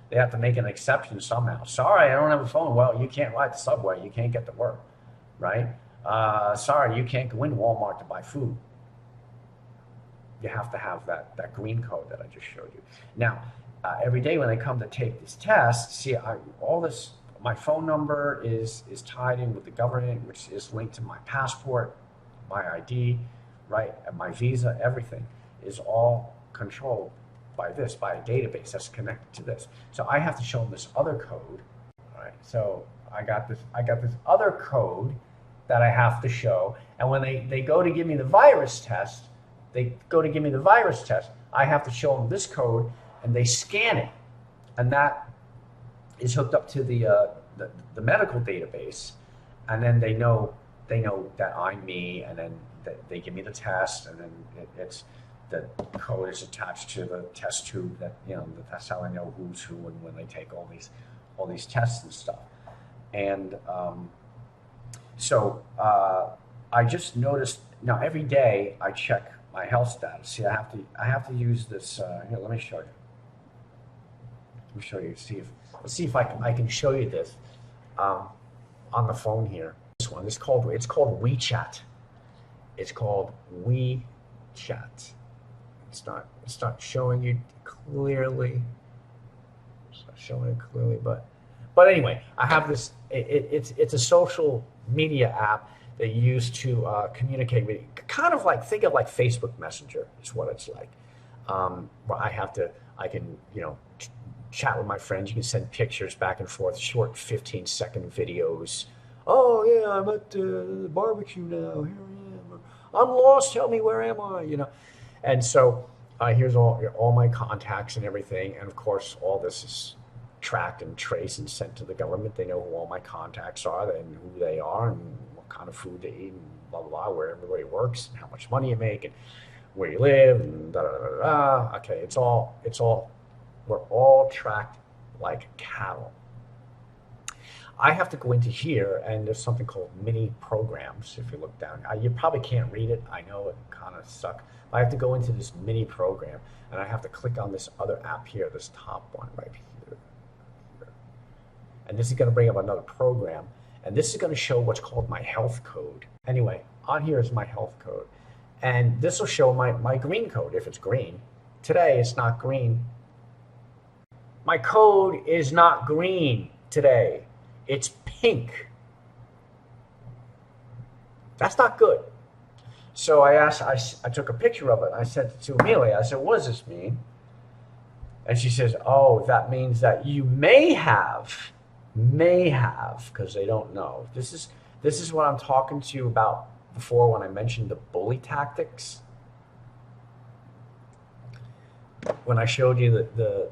they have to make an exception somehow. Sorry, I don't have a phone. Well, you can't ride the subway. You can't get to work, right? Sorry, you can't go into Walmart to buy food. You have to have that green code that I just showed you. Now, every day when they come to take this test, see, my phone number is tied in with the government, which is linked to my passport, my ID, right, and my visa. Everything is all controlled by a database that's connected to this. So I have to show them this other code. All right, so I got this other code that I have to show, and when they go to give me the virus test, I have to show them this code, and they scan it, and that is hooked up to the medical database, and then they know that I'm me, and then they give me the test, and then it's the code is attached to the test tube. That's how I know who's who and when they take all these tests and stuff. And so I just noticed now every day I check my health status. See, I have to use this. Here, let me show you. Let me show you. Let's see if I can show you this on the phone here. This one. It's called WeChat. It's called WeChat. It's not showing you clearly. It's not showing it clearly, but anyway, I have this. It's a social media app that you use to communicate with. Kind of like, think of like Facebook Messenger is what it's like. Where I can chat with my friends. You can send pictures back and forth, short 15-second videos. Oh yeah, I'm at the barbecue now. Here I am. I'm lost. Tell me, where am I? And so here's all my contacts and everything. And of course, all this is tracked and traced and sent to the government. They know who all my contacts are and who they are and what kind of food they eat and blah, blah, blah, where everybody works and how much money you make and where you live and da, da, da, da, da. Okay, we're all tracked like cattle. I have to go into here, and there's something called mini programs. If you look down, you probably can't read it. I know it kind of sucks. I have to go into this mini program, and I have to click on this other app here, this top one right here. And this is going to bring up another program, and this is going to show what's called my health code. Anyway, on here is my health code, and this will show my green code if it's green. Today, it's not green. My code is not green today. It's pink. That's not good. So I took a picture of it. I sent it to Amelia. I said, what does this mean? And she says, oh, that means that you may have, because they don't know. This is what I'm talking to you about before when I mentioned the bully tactics. When I showed you the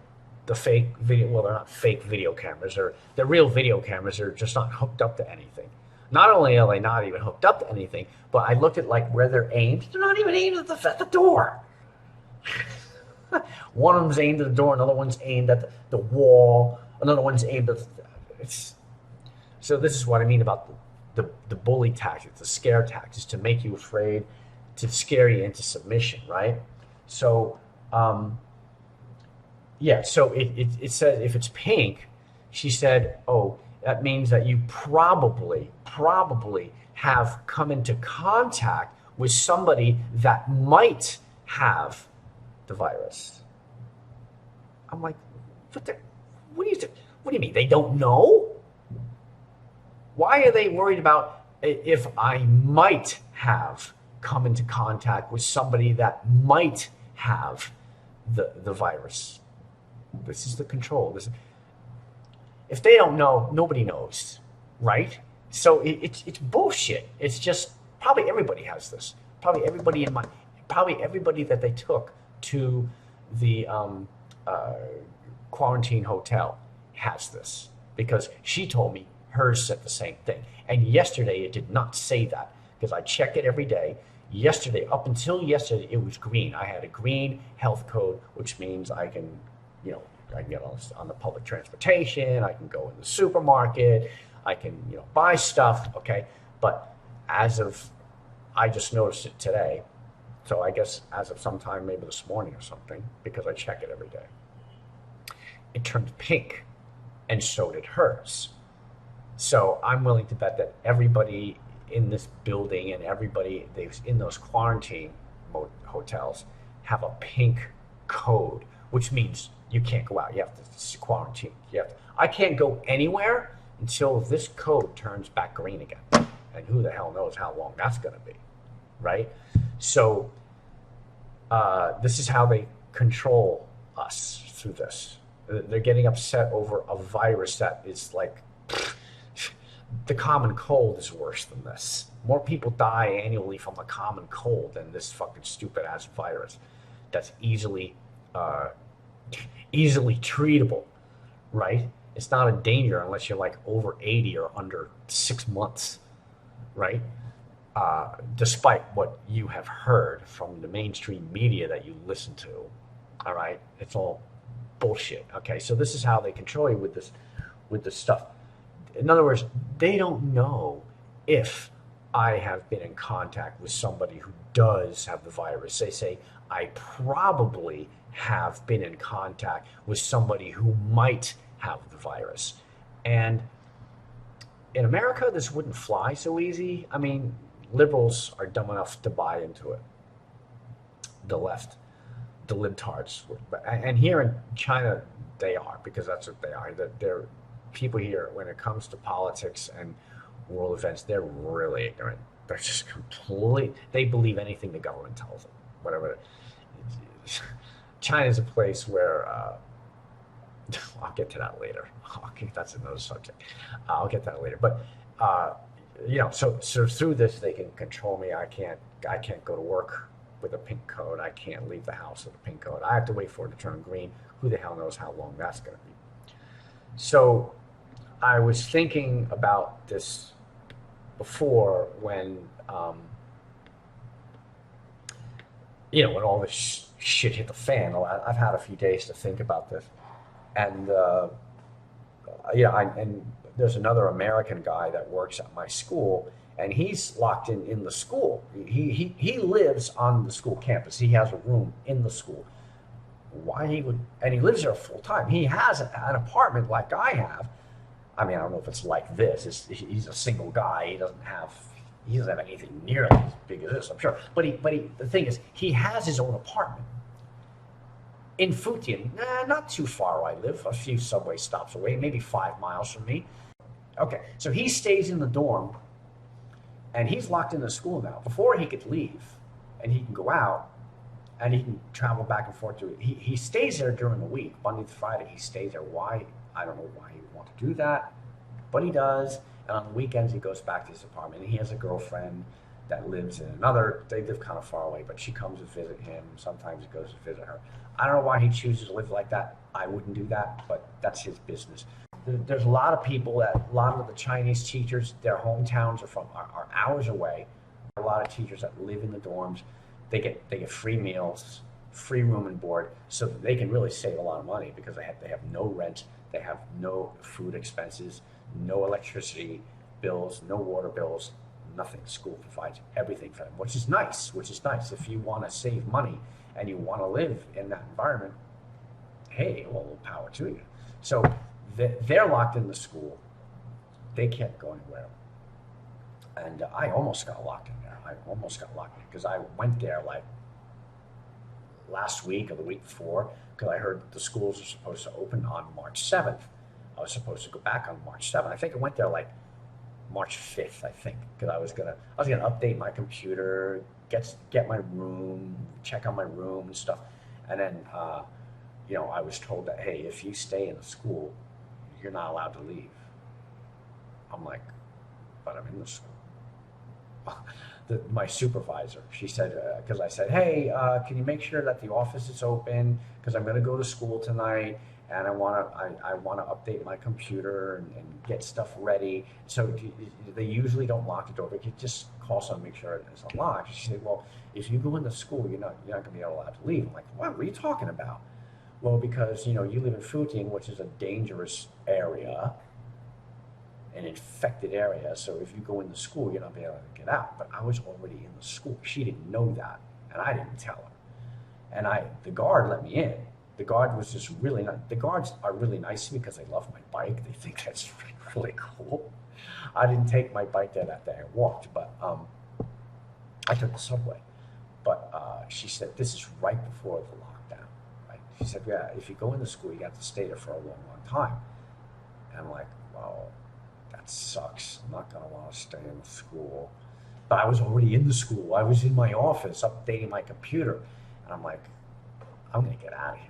fake video, well, they're not fake video cameras. They're real video cameras. They're just not hooked up to anything. Not only are they not even hooked up to anything, but I looked at like where they're aimed. They're not even aimed at the door. One of them's aimed at the door, another one's aimed at the wall, another one's aimed at it's. So this is what I mean about the bully tactics, the scare tactics, to make you afraid, to scare you into submission, right? So, yeah, so it says if it's pink, she said, oh, that means that you probably have come into contact with somebody that might have the virus. I'm like, what do you mean? They don't know? Why are they worried about if I might have come into contact with somebody that might have the virus? This is the control. If they don't know, nobody knows, right? So it's bullshit. It's just probably everybody has this. Probably everybody that they took to the quarantine hotel has this, because she told me hers said the same thing. And yesterday it did not say that, because I check it every day. Yesterday, up until yesterday, it was green. I had a green health code, which means I can, I can get on the public transportation, I can go in the supermarket, I can, buy stuff, okay? But I just noticed it today, so I guess as of sometime maybe this morning or something, because I check it every day, it turned pink, and so did hers. So I'm willing to bet that everybody in this building and everybody that's in those quarantine hotels have a pink code, which means you can't go out. You have to quarantine. I can't go anywhere until this code turns back green again. And who the hell knows how long that's going to be, right? So this is how they control us through this. They're getting upset over a virus that is like, the common cold is worse than this. More people die annually from the common cold than this fucking stupid ass virus that's easily treatable, right? It's not a danger unless you're like over 80 or under 6 months, right? Despite what you have heard from the mainstream media that you listen to, all right? It's all bullshit. Okay, so this is how they control you with this stuff. In other words, they don't know if I have been in contact with somebody who does have the virus. They say, I probably have been in contact with somebody who might have the virus. And in America, this wouldn't fly so easy. I mean, liberals are dumb enough to buy into it. The left, the libtards. And here in China, they are, because that's what they are. They're people here, when it comes to politics and world events, they're really ignorant. They're just they believe anything the government tells them, whatever. China's a place where, I'll get to that later. Okay, that's another subject. I'll get to that later. But, so through this, they can control me. I can't go to work with a pink code. I can't leave the house with a pink code. I have to wait for it to turn green. Who the hell knows how long that's going to be? So I was thinking about this before when when all this shit hit the fan. I've had a few days to think about this. And, and there's another American guy that works at my school, and he's locked in the school. He lives on the school campus. He has a room in the school. And he lives there full time. He has an apartment like I have. I mean, I don't know if it's like this. He's a single guy. He doesn't have anything near as big as this, I'm sure. But the thing is, he has his own apartment in Futian. Not too far where I live, a few subway stops away, maybe 5 miles from me. Okay, so he stays in the dorm, and he's locked in the school now. Before he could leave, and he can go out, and he can travel back and forth to. He stays there during the week, Monday to Friday. He stays there. Why? I don't know why he would want to do that, but he does. And on the weekends, he goes back to his apartment. And he has a girlfriend that lives in another. They live kind of far away, but she comes to visit him. Sometimes he goes to visit her. I don't know why he chooses to live like that. I wouldn't do that, but that's his business. there's a lot of people that, a lot of the Chinese teachers, their hometowns are hours away. A lot of teachers that live in the dorms, they get free meals, free room and board, so that they can really save a lot of money because they have no rent, they have no food expenses, no electricity bills, no water bills, nothing. School provides everything for them, which is nice. If you want to save money and you want to live in that environment, hey, well, power to you. So they're locked in the school. They can't go anywhere. And I almost got locked in there. Because I went there like last week or the week before because I heard the schools are supposed to open on March 7th. I was supposed to go back on March 7th. I think I went there like March 5th, I think, because I was gonna update my computer, get my room, check on my room and stuff. And then I was told that, hey, if you stay in the school, you're not allowed to leave. I'm like, but I'm in the school. My supervisor, she said, because I said, hey, can you make sure that the office is open? Because I'm going to go to school tonight, and I want to update my computer and get stuff ready. So they usually don't lock the door, but you just call someone, make sure it's unlocked. She said, well, if you go in the school, you're not going to be allowed to leave. I'm like, what are you talking about? Well, because you live in Fujian, which is a dangerous area, an infected area. So if you go in the school, you're not being able to get out. But I was already in the school. She didn't know that, and I didn't tell her. And the guard let me in. The guard was just really nice. The guards are really nice to me because they love my bike. They think that's really cool. I didn't take my bike there that day. I walked, but I took the subway. But she said, this is right before the lockdown. Right? She said, yeah, if you go in the school, you have to stay there for a long, long time. And I'm like, well, that sucks. I'm not going to want to stay in the school. But I was already in the school. I was in my office updating my computer. And I'm like, I'm going to get out of here.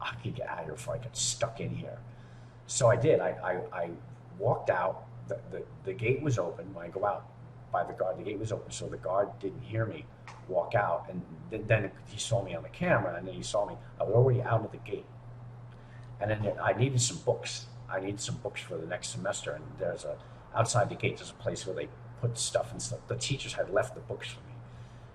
I could get out of here before I get stuck in here. So I did. I walked out. The gate was open. When I go out by the guard, the gate was open. So the guard didn't hear me walk out. And then he saw me on the camera. And then he saw me. I was already out of the gate. And then I needed some books. I need some books for the next semester, and outside the gate, there's a place where they put stuff and stuff. The teachers had left the books for me.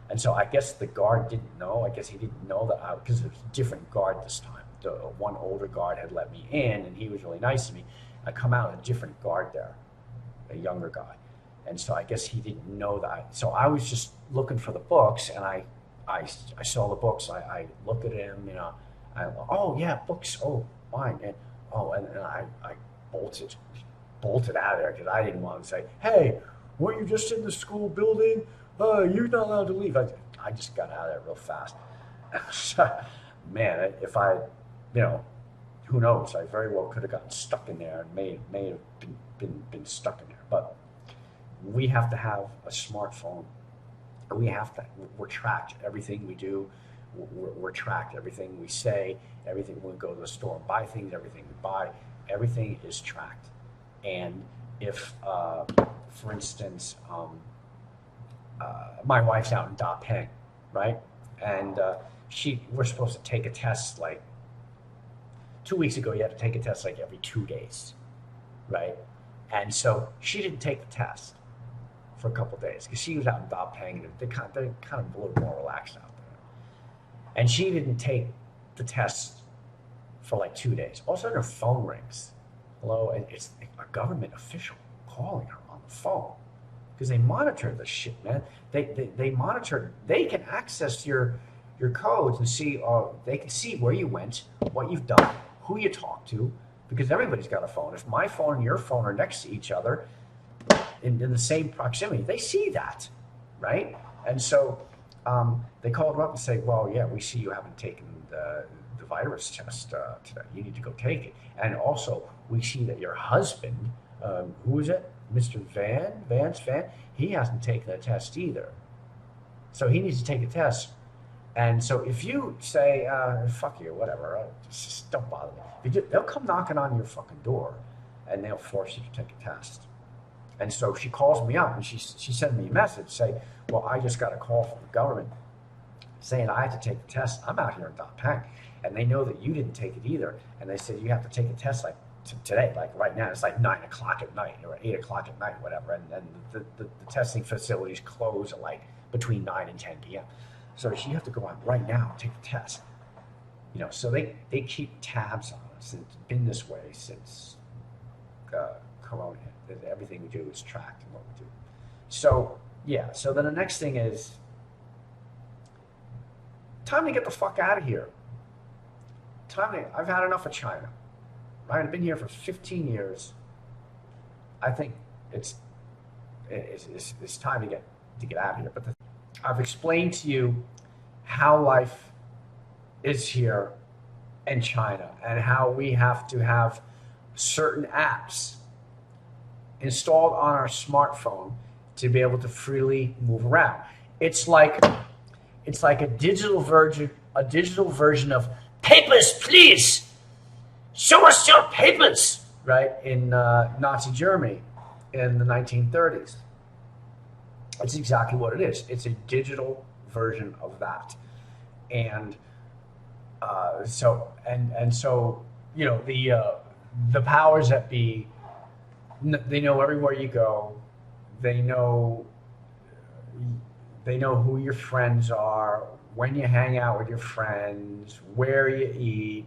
And so I guess the guard didn't know. I guess he didn't know that because it was a different guard this time. The one older guard had let me in, and he was really nice to me. I come out, a different guard there, a younger guy. And so I guess he didn't know that. So I was just looking for the books, and I saw the books. I looked at him, oh, yeah, books. Oh, fine. And I bolted out of there because I didn't want to say, hey, weren't you just in the school building? You're not allowed to leave. I just got out of there real fast. Man, if I, who knows? I very well could have gotten stuck in there and may have been stuck in there. But we have to have a smartphone. We're tracked. Everything we do, we're tracked. Everything we say, everything when we go to the store and buy things, everything we buy, everything is tracked. And if, for instance, my wife's out in Da Peng, right? And we're supposed to take a test like 2 weeks ago. You had to take a test like every 2 days, right? And so she didn't take the test for a couple of days because she was out in Da Peng, and they're kind of a little more relaxed out there. And she didn't take the test for like 2 days. All of a sudden her phone rings. Hello, and it's a government official calling her on the phone because they monitor this shit, man. They monitor. They can access your codes and see. They can see where you went, what you've done, who you talked to, because everybody's got a phone. If my phone and your phone are next to each other in the same proximity, they see that, right? And so they called her up and say, well, yeah, we see you haven't taken the virus test today. You need to go take it. And also, we see that your husband, who is it? Mr. Vance Van, he hasn't taken the test either. So he needs to take a test. And so if you say, fuck you, whatever, just don't bother me. They'll come knocking on your fucking door and they'll force you to take a test. And so she calls me up and she sent me a message, say, well, I just got a call from the government saying I had to take the test. I'm out here in Da Peng. And they know that you didn't take it either. And they said, you have to take a test like today, like right now, it's like 9 o'clock at night or 8 o'clock at night, whatever. And the testing facilities close at like between 9 and 10 p.m. So you have to go on right now and take the test. So they keep tabs on us. It's been this way since Corona hit. Everything we do is tracked and what we do. So, yeah. So then the next thing is time to get the fuck out of here. I've had enough of China. Right? I've been here for 15 years. I think it's time to get out of here. But I've explained to you how life is here in China and how we have to have certain apps installed on our smartphone to be able to freely move around. It's like a digital version of papers, please. Show us your papers, right? In Nazi Germany in the 1930s. That's exactly what it is. It's a digital version of that. And so the powers that be, they know everywhere you go. They know who your friends are, when you hang out with your friends, where you eat,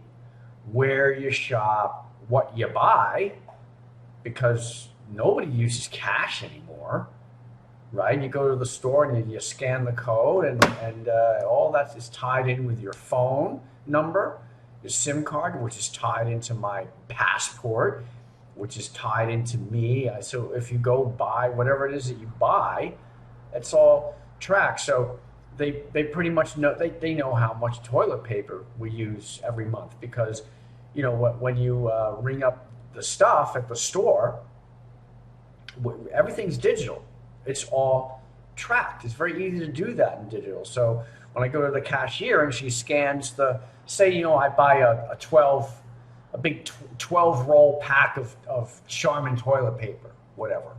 where you shop, what you buy, because nobody uses cash anymore, right? You go to the store and you scan the code, and all that is tied in with your phone number, your SIM card, which is tied into my passport, which is tied into me. So if you go buy whatever it is that you buy, it's all tracked. So they pretty much know, they know how much toilet paper we use every month, because when you ring up the stuff at the store, everything's digital. It's all tracked. It's very easy to do that in digital. So when I go to the cashier and she scans I buy a big 12 roll pack of Charmin toilet paper, whatever.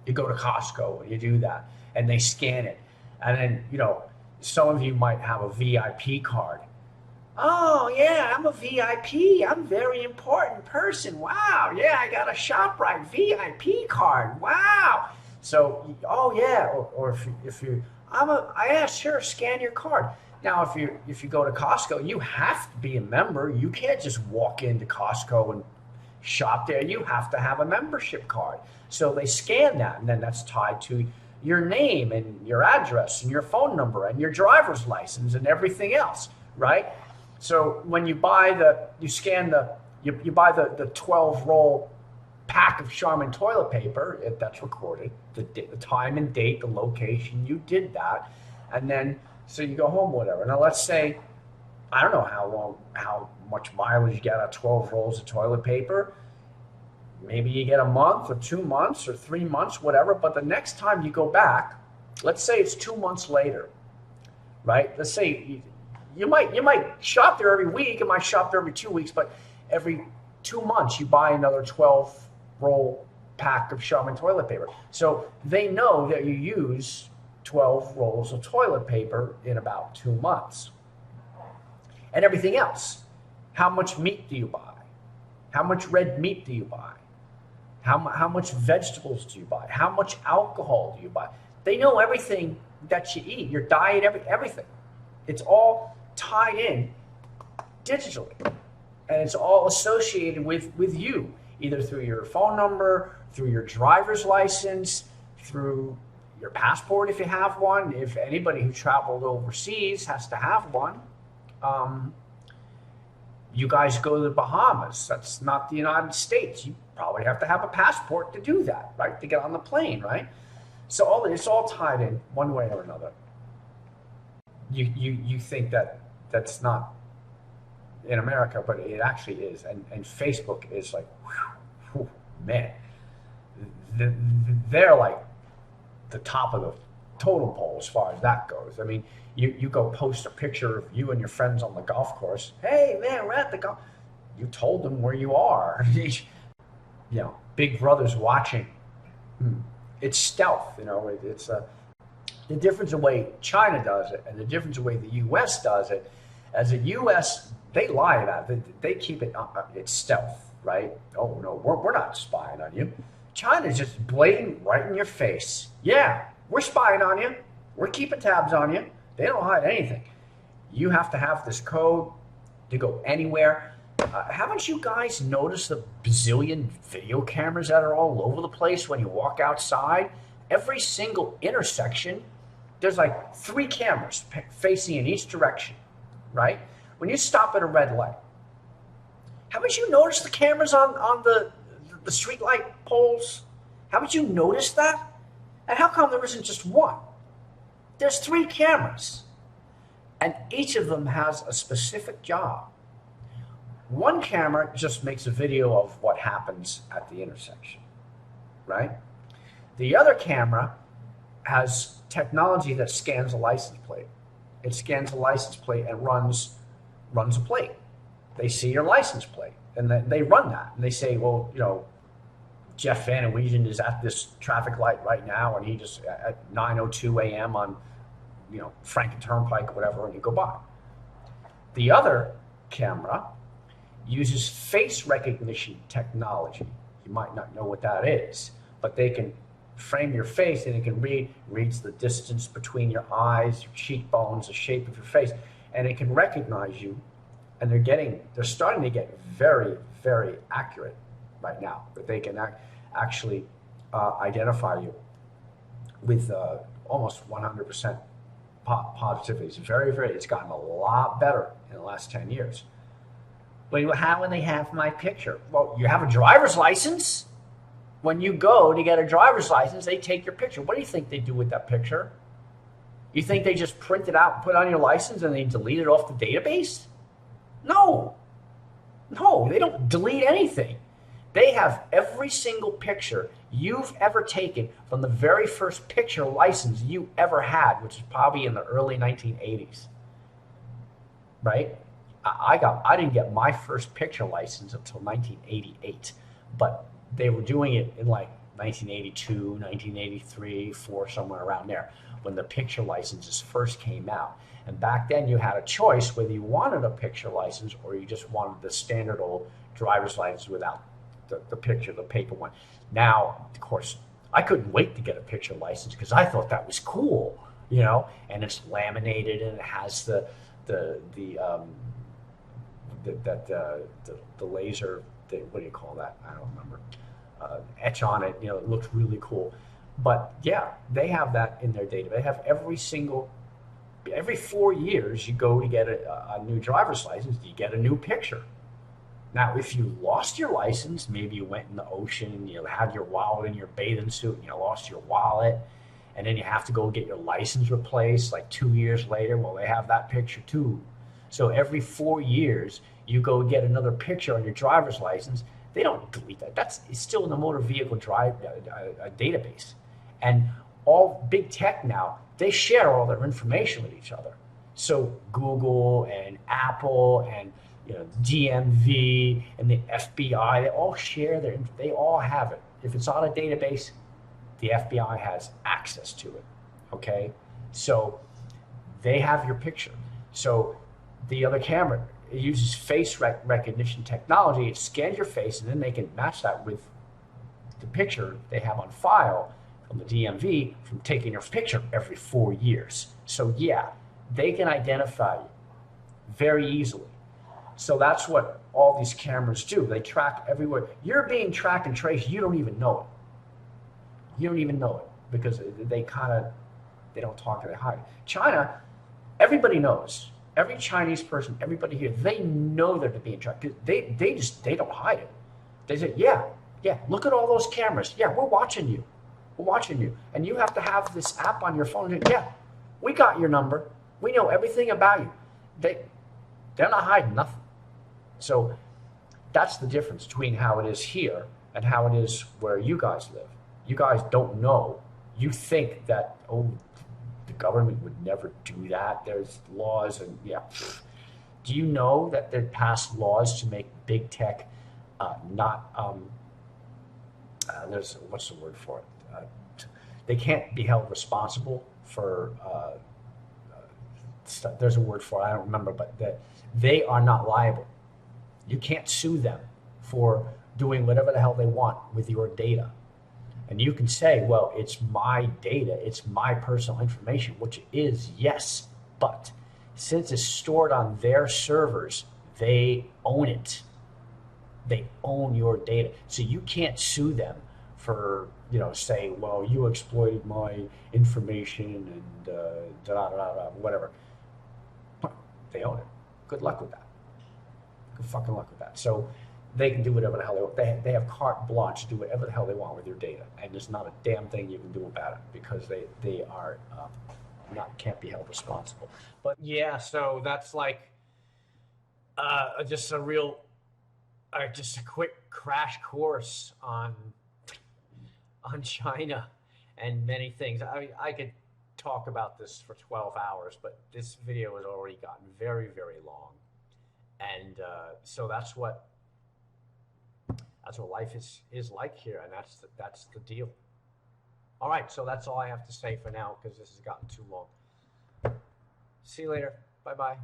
You go to Costco and you do that, and they scan it. And then, some of you might have a VIP card. Oh, yeah, I'm a VIP. I'm a very important person. Wow, yeah, I got a ShopRite VIP card. Wow. So, oh, yeah, or if you, sure, scan your card. Now, if you go to Costco, you have to be a member. You can't just walk into Costco and shop there. You have to have a membership card. So they scan that, and then that's tied to your name and your address and your phone number and your driver's license and everything else, right? So when you buy you buy the 12 roll pack of Charmin toilet paper, that's recorded, the time and date, the location you did that, and then so you go home, whatever. Now let's say, I don't know how much mileage you get out of 12 rolls of toilet paper. Maybe you get a month or 2 months or 3 months, whatever. But the next time you go back, let's say it's 2 months later, right? Let's say you might shop there every week. You might shop there every 2 weeks, but every 2 months you buy another 12 roll pack of Charmin toilet paper. So they know that you use 12 rolls of toilet paper in about 2 months. And everything else. How much meat do you buy? How much red meat do you buy? How much vegetables do you buy? How much alcohol do you buy? They know everything that you eat, your diet, everything. It's all tied in digitally. And it's all associated with you, either through your phone number, through your driver's license, through your passport if you have one. If anybody who traveled overseas has to have one. You guys go to the Bahamas. That's not the United States. You probably have to have a passport to do that, right? To get on the plane, right? So it's all tied in one way or another. You think that's not in America, but it actually is. And Facebook is like, whew, man, they're like the top of the totem pole as far as that goes. I mean, you go post a picture of you and your friends on the golf course. Hey, man, we're at the golf. You told them where you are. Big Brother's watching. It's stealth. It's the difference in the way China does it and the difference in the way the U.S. does it. As a U.S. They lie about it. They keep it, it's stealth, right? Oh, no, we're not spying on you. China's just blatant right in your face. Yeah, we're spying on you. We're keeping tabs on you. They don't hide anything. You have to have this code to go anywhere. Haven't you guys noticed the bazillion video cameras that are all over the place when you walk outside? Every single intersection, there's like 3 cameras facing in each direction, right? When you stop at a red light, haven't you noticed the cameras on the street light poles? Haven't you noticed that? And how come there isn't just one? There's 3 cameras, and each of them has a specific job. One camera just makes a video of what happens at the intersection, right? The other camera has technology that scans a license plate. It scans a license plate and runs a plate. They see your license plate, and they run that, and they say, well, you know, Jeff Van Weegen is at this traffic light right now, and he just at 9:02 a.m. on, you know, Franklin Turnpike or whatever, and you go by. The other camera uses face recognition technology. You might not know what that is, but they can frame your face, and it can reads the distance between your eyes, your cheekbones, the shape of your face, and it can recognize you. And they're starting to get very, very accurate right now, that they can actually identify you with almost 100% positivity. It's very, very, it's gotten a lot better in the last 10 years. But how would they have my picture? Well, you have a driver's license. When you go to get a driver's license, they take your picture. What do you think they do with that picture? You think they just print it out and put it on your license and they delete it off the database? No, they don't delete anything. They have every single picture you've ever taken from the very first picture license you ever had, which is probably in the early 1980s, right? I didn't get my first picture license until 1988, but they were doing it in like 1982, 1983, 4, somewhere around there, when the picture licenses first came out. And back then you had a choice whether you wanted a picture license or you just wanted the standard old driver's license without the picture, the paper one. Now, of course, I couldn't wait to get a picture license because I thought that was cool, you know, and it's laminated and it has the laser, what do you call that? I don't remember. Etch on it, you know, it looks really cool. But yeah, they have that in their database. They have every 4 years you go to get a new driver's license, you get a new picture. Now, if you lost your license, maybe you went in the ocean and you had your wallet in your bathing suit and you lost your wallet, and then you have to go get your license replaced like 2 years later, well, they have that picture too. So every 4 years, you go get another picture on your driver's license. They don't delete that. It's still in the motor vehicle database. And all big tech now, they share all their information with each other. So Google and Apple and DMV and the FBI, they all share they all have it. If it's on a database, the FBI has access to it. Okay? So they have your picture. So the other camera, it uses face recognition technology. It scans your face, and then they can match that with the picture they have on file from the DMV from taking your picture every 4 years. So yeah, they can identify you very easily. So that's what all these cameras do. They track everywhere. You're being tracked and traced. You don't even know it. You don't even know it because they don't talk to, they hide. China, everybody knows. Every Chinese person, everybody here, they know they're being tracked. They don't hide it. They say, yeah, look at all those cameras. Yeah, we're watching you. We're watching you. And you have to have this app on your phone. Yeah, we got your number. We know everything about you. They're not hiding nothing. So that's the difference between how it is here and how it is where you guys live. You guys don't know. You think that, the government would never do that. There's laws and yeah. Do you know that they passed laws to make big tech there's, what's the word for it? They can't be held responsible for there's a word for it, I don't remember, but that they are not liable. You can't sue them for doing whatever the hell they want with your data. And you can say, well, it's my data, it's my personal information, which is, yes, but since it's stored on their servers, they own it. They own your data. So you can't sue them for, saying, well, you exploited my information and da da da da, whatever. They own it. Good luck with that. Good fucking luck with that. So they can do whatever the hell they want. They have carte blanche to do whatever the hell they want with your data, and there's not a damn thing you can do about it because they are can't be held responsible. But yeah, so that's like just a quick crash course on China and many things. I mean, I could talk about this for 12 hours, but this video has already gotten very, very long. And so that's what life is like here, and that's the deal. All right, so that's all I have to say for now because this has gotten too long. See you later. Bye-bye.